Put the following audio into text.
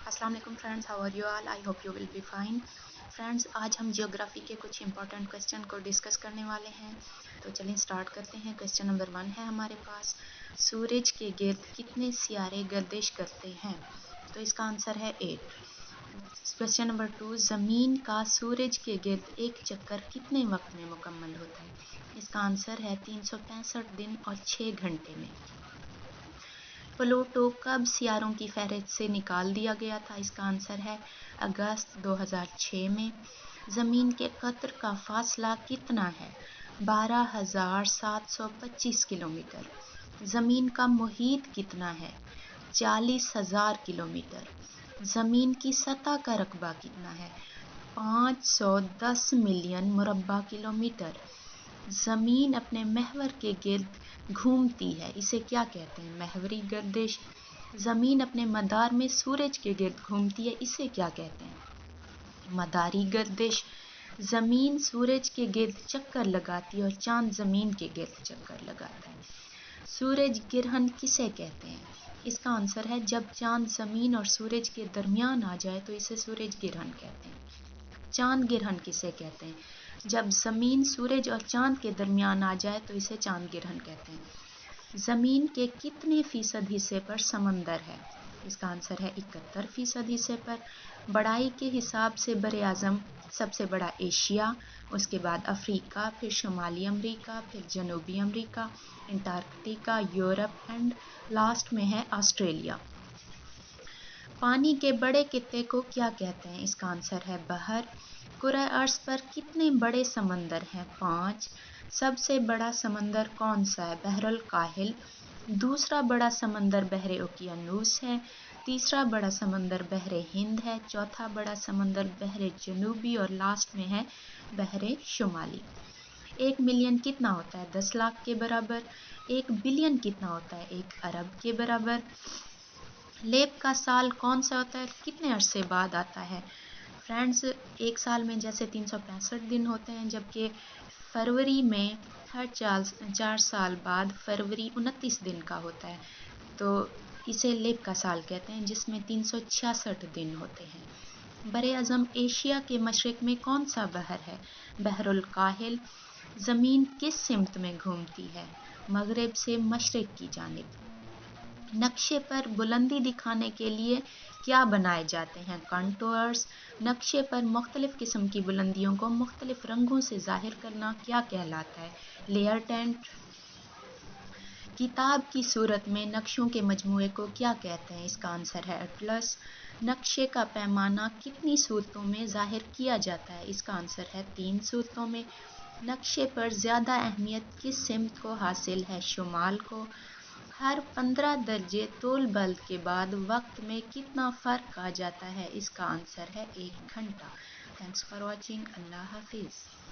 अस्सलाम वालेकुम friends, how are you all? I hope you will be fine. Friends, आज हम जियोग्राफी के कुछ इंपॉर्टेंट क्वेश्चन को डिस्कस करने वाले हैं। तो चलिए स्टार्ट करते हैं। क्वेश्चन नंबर 1 है हमारे पास, सूरज के गिर्द कितने सियारे गर्दिश करते हैं? तो इसका आंसर है 8। क्वेश्चन नंबर 2, ज़मीन का सूरज के गिर्द एक चक्कर कितने वक्त में मुकम्मल होता है? इसका आंसर है 365 दिन और 6 घंटे में। प्लूटो कब सियारों की फहरिस्त से निकाल दिया गया था? इसका आंसर है अगस्त 2006 में। ज़मीन के कतर का फासला कितना है? 12,725 किलोमीटर। ज़मीन का मुहीत कितना है? 40,000 किलोमीटर। ज़मीन की सतह का रकबा कितना है? 510 मिलियन मुरब्बा किलोमीटर। ज़मीन अपने महवर के गिर्द घूमती है, इसे क्या कहते हैं? महवरी गर्दिश। ज़मीन अपने मदार में सूरज के गिर्द घूमती है, इसे क्या कहते हैं? मदारी गर्दिश। ज़मीन सूरज के गिर्द चक्कर लगाती है और चांद ज़मीन के गिर्द चक्कर लगाता है। सूरज गिरहन किसे कहते हैं? इसका आंसर है जब चांद ज़मीन और सूरज के दरमियान आ जाए तो इसे सूरज गिरहन कहते हैं। चांद गिरहन किसे कहते हैं? जब ज़मीन सूरज और चांद के दरमियान आ जाए तो इसे चांद गिरहन कहते हैं। ज़मीन के कितने फ़ीसद हिस्से पर समंदर है? इसका आंसर है 71% हिस्से पर। बड़ाई के हिसाब से बर आज़म सबसे बड़ा एशिया, उसके बाद अफ्रीका, फिर शुमाली अमरीका, फिर जनूबी अमरीका, अंटार्कटिका, यूरोप एंड लास्ट में है ऑस्ट्रेलिया। पानी के बड़े कित्ते को क्या कहते हैं? इसका आंसर है बहर। कुराए अर्ज़ पर कितने बड़े समंदर हैं? 5। सबसे बड़ा समंदर कौन सा है? बहरुल काहिल। दूसरा बड़ा समंदर बहरे ओकियानूस है। तीसरा बड़ा समंदर बहरे हिंद है। चौथा बड़ा समंदर बहरे जनूबी और लास्ट में है बहरे शुमाली। 1 मिलियन कितना होता है? 10 लाख के बराबर। 1 बिलियन कितना होता है? 1 अरब के बराबर। लेप का साल कौन सा होता है? कितने अरसे बाद आता है? फ्रेंड्स, एक साल में जैसे 365 दिन होते हैं, जबकि फरवरी में हर 4 साल बाद फरवरी 29 दिन का होता है, तो इसे लेप का साल कहते हैं, जिसमें 366 दिन होते हैं। बर-ए-आज़म एशिया के मशरक़ में कौन सा बहर है? बहरुल काहिल। ज़मीन किस सिमत में घूमती है? मगरिब से मशरिक़ की जानिब। नक्शे पर बुलंदी दिखाने के लिए क्या बनाए जाते हैं? कंटूर्स। नक्शे पर मुख्तलिफ़ किस्म की बुलंदियों को मुख्तलिफ़ रंगों से ज़ाहिर करना क्या कहलाता है? Layer tent. किताब की सूरत में नक्शों के मजमूए को क्या कहते हैं? इसका आंसर है अटलस। नक्शे का पैमाना कितनी सूरतों में ज़ाहिर किया जाता है? इसका आंसर है 3 सूरतों में। नक्शे पर ज़्यादा अहमियत किस सिमत को हासिल है? शुमाल को। हर 15 दर्जे तोल बल्द के बाद वक्त में कितना फ़र्क आ जाता है? इसका आंसर है 1 घंटा। Thanks for watching. अल्लाह हाफिज़।